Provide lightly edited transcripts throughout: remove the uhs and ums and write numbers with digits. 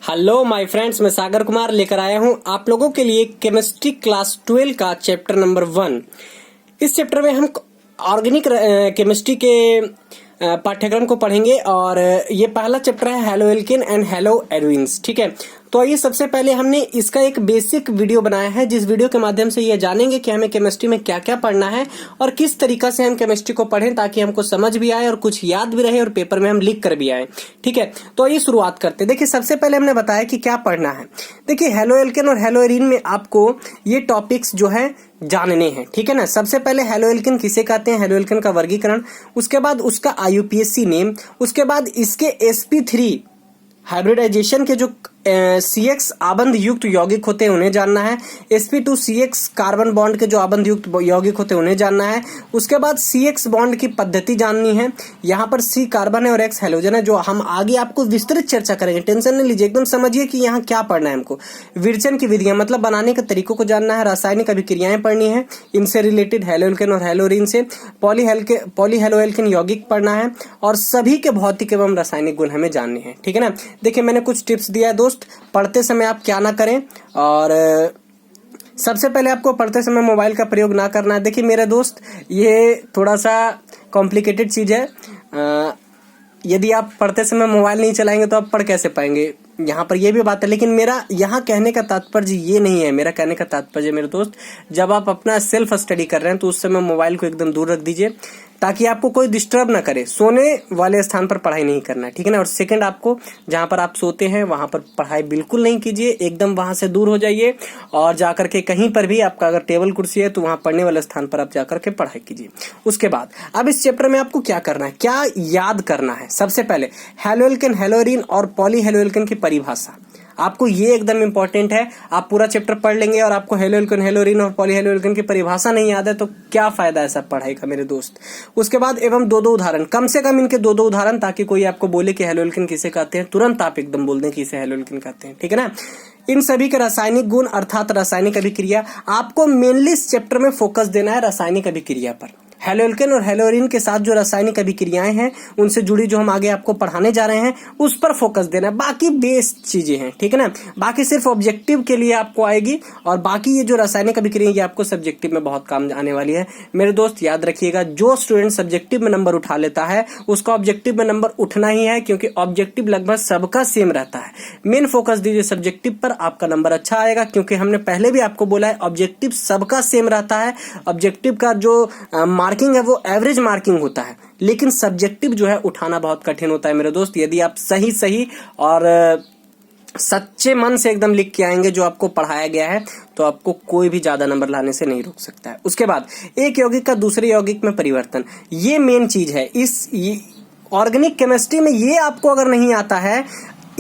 Hello my friends, मैं सागर कुमार लेकर आया हूं आप लोगों के लिए केमिस्ट्री क्लास 12 का चैप्टर नंबर 1। इस चैप्टर में हम ऑर्गेनिक केमिस्ट्री के पाठ्यक्रम को पढ़ेंगे और ये पहला चैप्टर है हेलो एल्केन एंड हेलो एडविन्स। ठीक है, तो आइए सबसे पहले हमने इसका एक बेसिक वीडियो बनाया है, जिस वीडियो के माध्यम से ये जानेंगे कि हमें केमिस्ट्री में क्या क्या पढ़ना है और किस तरीका से हम केमिस्ट्री को पढ़ें ताकि हमको समझ भी आए और कुछ याद भी रहे और पेपर में हम लिख कर भी आए। ठीक है, तो आइए शुरुआत करते हैं। देखिए, सबसे पहले हमने बताया कि क्या पढ़ना है। देखिए, हेलो एल्केन और हेलो एरीन में आपको ये टॉपिक्स जो है जानने हैं। ठीक है ना। सबसे पहले हेलो एल्केन किसे कहते हैं, हेलो एल्केन का वर्गीकरण, उसके बाद उसका IUPAC नेम, उसके बाद इसके sp3 हाइब्रिडाइजेशन के जो CX आबंध युक्त यौगिक होते हैं उन्हें जानना है, sp2 CX कार्बन बॉन्ड के जो आबंध युक्त यौगिक होते हैं उन्हें जानना है, उसके बाद CX बॉन्ड की पद्धति जाननी है। यहाँ पर C कार्बन है और X हैलोजन है, जो हम आगे आपको विस्तृत चर्चा करेंगे, टेंशन नहीं लीजिए, एकदम समझिए कि यहाँ क्या पढ़ना है हमको। विरचन की विधियां मतलब बनाने के तरीकों को जानना है, रासायनिक अभिक्रियाएं पढ़नी है, इनसे रिलेटेड हेलो एल्केन और हेलो एरीन से पॉली हेलो एल्केन यौगिक पढ़ना है और सभी के भौतिक एवं रासायनिक गुण हमें जानने हैं। ठीक है ना। देखिए, मैंने कुछ टिप्स दिया है दोस्त, पढ़ते समय आप क्या ना करें। और सबसे पहले आपको पढ़ते समय मोबाइल का प्रयोग ना करना है। देखिए मेरे दोस्त, ये थोड़ा सा कॉम्प्लिकेटेड चीज है। यदि आप पढ़ते समय मोबाइल नहीं चलाएंगे तो आप पढ़ कैसे पाएंगे, यहाँ पर ये भी बात है। लेकिन मेरा यहाँ कहने का तात्पर्य ये नहीं है। मेरा कहने का तात्पर्य मेरे दोस्त, जब आप अपना सेल्फ स्टडी कर रहे हैं तो उस समय मोबाइल को एकदम दूर रख दीजिए ताकि आपको कोई डिस्टर्ब ना करे। सोने वाले स्थान पर पढ़ाई नहीं करना है। ठीक है ना। और सेकंड, आपको जहां पर आप सोते हैं वहां पर पढ़ाई बिल्कुल नहीं कीजिए, एकदम वहां से दूर हो जाइए और जाकर के कहीं पर भी आपका अगर टेबल कुर्सी है तो वहां पढ़ने वाले स्थान पर आप जाकर के पढ़ाई कीजिए। उसके बाद अब इस चैप्टर में आपको क्या करना है, क्या याद करना है। सबसे पहले हेलो एल्केन, हेलो एरीन और पॉली हेलो एल्केन की परिभाषा, आपको ये एकदम इंपॉर्टेंट है। आप पूरा चैप्टर पढ़ लेंगे और आपको हेलो एल्केन, हेलो एरीन और पॉली हेलो एल्केन की परिभाषा नहीं याद है तो क्या फायदा है सब पढ़ाई का मेरे दोस्त। उसके बाद एवं दो उदाहरण, कम से कम इनके दो उदाहरण, ताकि कोई आपको बोले कि हेलो एल्केन किसे कहते हैं तुरंत आप एकदम बोल दें कि इसे हेलो एल्केन कहते हैं। ठीक है ना। इन सभी के रासायनिक गुण अर्थात रासायनिक अभिक्रिया, आपको मेनली इस चैप्टर में फोकस देना है रासायनिक अभिक्रिया पर। हेलो एल्केन और हेलो एरीन के साथ जो रासायनिक अभिक्रियाएं हैं उनसे जुड़ी जो हम आगे आपको पढ़ाने जा रहे हैं उस पर फोकस देना है। बाकी बेस चीजें हैं, ठीक है ना, बाकी सिर्फ ऑब्जेक्टिव के लिए आपको आएगी और बाकी ये जो रासायनिक अभिक्रियाएं ये आपको सब्जेक्टिव में बहुत काम आने वाली है। मेरे दोस्त याद रखिएगा, जो स्टूडेंट सब्जेक्टिव में नंबर उठा लेता है उसका ऑब्जेक्टिव में नंबर उठना ही है, क्योंकि ऑब्जेक्टिव लगभग सबका सेम रहता है। मेन फोकस दीजिए सब्जेक्टिव पर, आपका नंबर अच्छा आएगा, क्योंकि हमने पहले भी आपको बोला है ऑब्जेक्टिव सबका सेम रहता है। ऑब्जेक्टिव का जो मार्किंग है वो एवरेज मार्किंग होता है, लेकिन सब्जेक्टिव जो है उठाना बहुत कठिन होता है मेरे दोस्त। यदि आप सही और सच्चे मन से एकदम लिख के आएंगे जो आपको पढ़ाया गया है तो आपको कोई भी ज्यादा नंबर लाने से नहीं रोक सकता है। उसके बाद एक यौगिक का दूसरे यौगिक में परिवर्तन, ये मेन चीज है इस ऑर्गेनिक केमिस्ट्री में। ये आपको अगर नहीं आता है,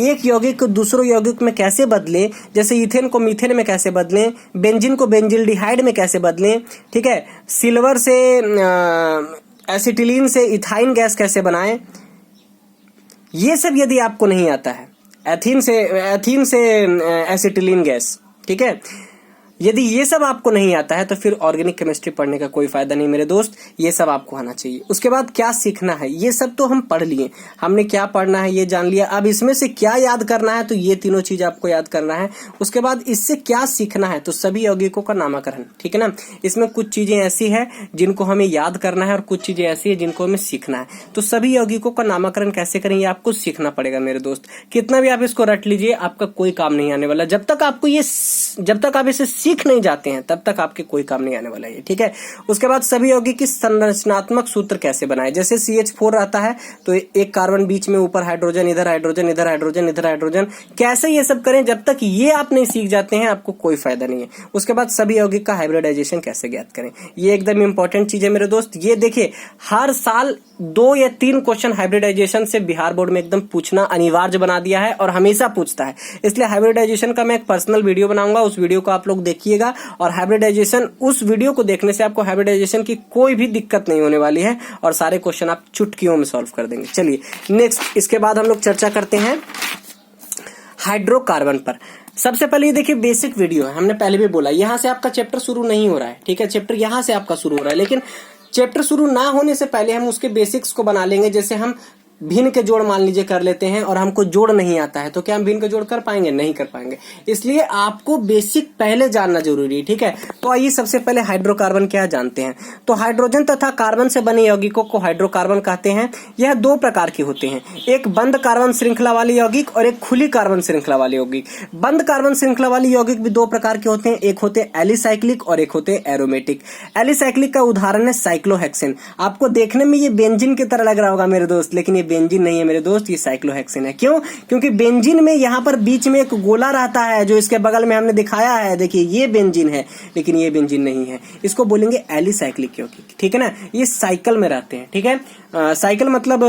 एक यौगिक को दूसरे यौगिक में कैसे बदलें, जैसे इथेन को मीथेन में कैसे बदलें, बेंजीन को बेंजिल्डिहाइड में कैसे बदलें, ठीक है, सिल्वर से एसिटिलीन से इथाइन गैस कैसे बनाएं, ये सब यदि आपको नहीं आता है, एथीन से एसिटिलीन गैस, ठीक है, यदि ये सब आपको नहीं आता है तो फिर ऑर्गेनिक केमिस्ट्री पढ़ने का कोई फायदा नहीं मेरे दोस्त। ये सब आपको आना चाहिए। उसके बाद क्या सीखना है, ये सब तो हम पढ़ लिए, हमने क्या पढ़ना है ये जान लिया। अब इसमें से क्या याद करना है, तो ये तीनों चीज आपको याद करना है। उसके बाद इससे क्या सीखना है, तो सभी यौगिकों का नामकरण, ठीक है ना। इसमें कुछ चीजें ऐसी है जिनको हमें याद करना है और कुछ चीजें ऐसी है जिनको हमें सीखना है। तो सभी यौगिकों का नामकरण कैसे करें ये आपको सीखना पड़ेगा मेरे दोस्त। कितना भी आप इसको रट लीजिए, आपका कोई काम नहीं आने वाला। जब तक आप इसे सीख नहीं जाते हैं तब तक आपके कोई काम नहीं आने वाला है। ठीक है। उसके बाद सभी यौगिक की संरचनात्मक सूत्र कैसे बनाए, जैसे CH4 रहता है तो एक कार्बन बीच में, ऊपर हाइड्रोजन, इधर हाइड्रोजन, इधर हाइड्रोजन, इधर हाइड्रोजन, कैसे ये सब करें, जब तक ये आप नहीं सीख जाते हैं आपको कोई फायदा नहीं है। उसके बाद सभी यौगिक का हाइब्रिडाइजेशन कैसे ज्ञात करें, ये एकदम इंपॉर्टेंट चीज है मेरे दोस्त। ये देखिए, हर साल 2 या 3 क्वेश्चन हाइब्रिडाइजेशन से बिहार बोर्ड में एकदम पूछना अनिवार्य बना दिया है और हमेशा पूछता है। इसलिए हाइब्रिडाइजेशन का मैं एक पर्सनल वीडियो बनाऊंगा, उस वीडियो को आप लोग देखिएगा और हाइब्रिडाइजेशन, उस वीडियो को देखने से आपको हाइब्रिडाइजेशन की कोई भी दिक्कत नहीं होने वाली है और सारे क्वेश्चन आप चुटकियों में सॉल्व कर देंगे। चलिए नेक्स्ट, इसके बाद हम लोग चर्चा करते हैं हाइड्रोकार्बन पर। सबसे पहले ये देखिए बेसिक वीडियो है, हमने पहले भी बोला यहां से आपका चैप्टर शुरू नहीं हो रहा है। ठीक है, चैप्टर यहां से आपका शुरू हो रहा है, लेकिन चैप्टर शुरू ना होने से पहले हम उसके बेसिक्स को बना लेंगे। जैसे हम भिन्न के जोड़ मान लीजिए कर लेते हैं और हमको जोड़ नहीं आता है, तो क्या हम भिन्न के जोड़ कर पाएंगे? नहीं कर पाएंगे। इसलिए आपको बेसिक पहले जानना जरूरी है, ठीक है। तो आइए सबसे पहले हाइड्रोकार्बन क्या जानते हैं। तो हाइड्रोजन तथा कार्बन से बने यौगिकों को हाइड्रोकार्बन कहते हैं। यह दो प्रकार के होते हैं, एक बंद कार्बन श्रृंखला वाले यौगिक और एक खुली कार्बन श्रृंखला वाले यौगिक। बंद कार्बन श्रृंखला वाले यौगिक भी दो प्रकार के होते हैं, एक होते हैं एलिसाइक्लिक और एक होते हैं एरोमेटिक। एलिसाइक्लिक का उदाहरण है साइक्लोहेक्सेन। आपको देखने में ये बेंजीन की तरह लग रहा होगा मेरे दोस्त, लेकिन ये बेंजीन नहीं है मेरे दोस्त, ये साइक्लोहेक्सेन है। क्यों? क्योंकि बेंजीन में यहाँ पर बीच में एक गोला रहता है जो इसके बगल में हमने दिखाया है, देखिए ये बेंजीन है, लेकिन ये बेंजीन नहीं है। इसको बोलेंगे एलिसाइक्लिक यौगिक, ठीक है ना। ये साइकिल में रहते हैं, ठीक है। साइकिल मतलब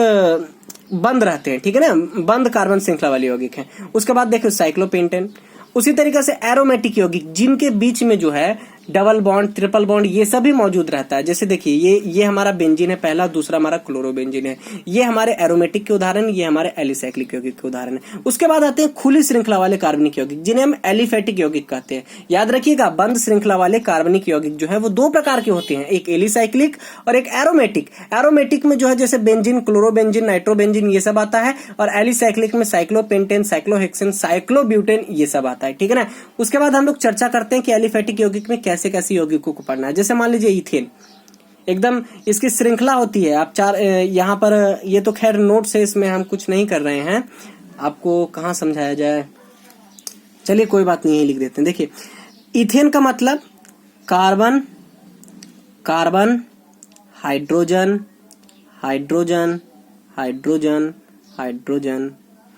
बंद रहते हैं, ठीक है ना, बंद कार्बन श्रृंखला वाले यौगिक हैं। उसके बाद देखो साइक्लोपेंटेन। उसी तरीके से एरोमेटिक यौगिक जिनके बीच में जो है डबल बॉन्ड, ट्रिपल बॉन्ड, ये सब भी मौजूद रहता है। जैसे देखिए ये हमारा बेंजीन है पहला, दूसरा हमारा क्लोरोबेंजीन है। ये हमारे एरोमेटिक के उदाहरण, ये हमारे एलिसाइक्लिक यौगिक के उदाहरण है। उसके बाद आते हैं खुली श्रृंखला वाले कार्बनिक यौगिक, जिन्हें हम एलिफेटिक यौगिक कहते हैं। याद रखिएगा, बंद श्रृंखला वाले कार्बनिक यौगिक जो है वो दो प्रकार के होते हैं, एक एलिसाइक्लिक और एक एरोमेटिक। एरोमेटिक में जो है जैसे बेंजीन, क्लोरोबेंजीन, नाइट्रोबेंजीन ये सब आता है, और एलिसाइक्लिक में साइक्लोपेंटेन, साइक्लोहेक्सेन, साइक्लोब्यूटेन ये सब आता है, ठीक है ना। उसके बाद हम लोग चर्चा करते हैं कि एलिफेटिक यौगिक में कैसे कैसे यौगिकों को पढ़ना है। जैसे मान लीजिए इथेन, एकदम इसकी श्रृंखला होती है। आप चार यहाँ पर, ये तो खैर नोट्स है, इसमें हम कुछ नहीं कर रहे हैं, आपको कहाँ समझाया जाए, चलिए कोई बात नहीं, यही लिख देते हैं। देखिए इथेन का मतलब carbon, carbon, hydrogen, hydrogen, hydrogen, hydrogen,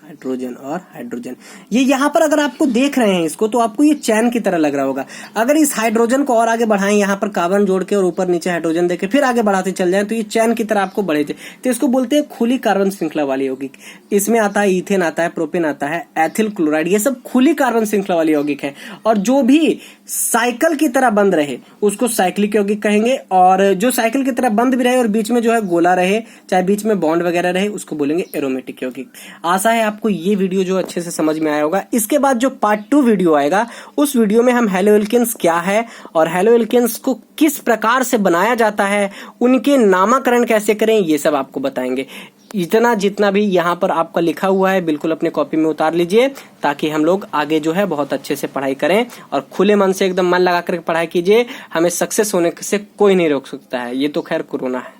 hydrogen और हाइड्रोजन। ये यहाँ पर अगर आपको देख रहे हैं इसको, तो आपको ये चैन की तरह लग रहा होगा। अगर इस हाइड्रोजन को और आगे बढ़ाएं, यहाँ पर कार्बन जोड़ के और ऊपर नीचे हाइड्रोजन देके फिर आगे बढ़ाते चल जाएं, तो ये चैन की तरह आपको बढ़े थे। तो इसको बोलते हैं खुली कार्बन श्रृंखला वाले यौगिक। इसमें आता है इथेन, आता है प्रोपेन, आता है एथिल क्लोराइड, ये सब खुली कार्बन श्रृंखला वाले यौगिक है। और जो भी साइकिल की तरह बंद रहे उसको साइक्लिक यौगिक कहेंगे, और जो साइकिल की तरह बंद भी रहे और बीच में जो है गोला रहे, चाहे बीच में बॉन्ड वगैरह रहे, उसको बोलेंगे एरोमेटिक यौगिक। आशा है आपको ये वीडियो जो अच्छे से समझ में आया होगा। इसके बाद जो पार्ट 2 वीडियो आएगा, उस वीडियो में हम हैलोएल्केन्स क्या है और हैलोएल्केन्स को किस प्रकार से बनाया जाता है, उनके नामकरण कैसे करें, ये सब आपको बताएंगे। इतना जितना भी यहाँ पर आपका लिखा हुआ है बिल्कुल अपने कॉपी में उतार लीजिए, ताकि हम लोग आगे जो है बहुत अच्छे से पढ़ाई करें और खुले मन से एकदम मन लगा कर पढ़ाई कीजिए। हमें सक्सेस होने से कोई नहीं रोक सकता है, ये तो खैर कोरोना है।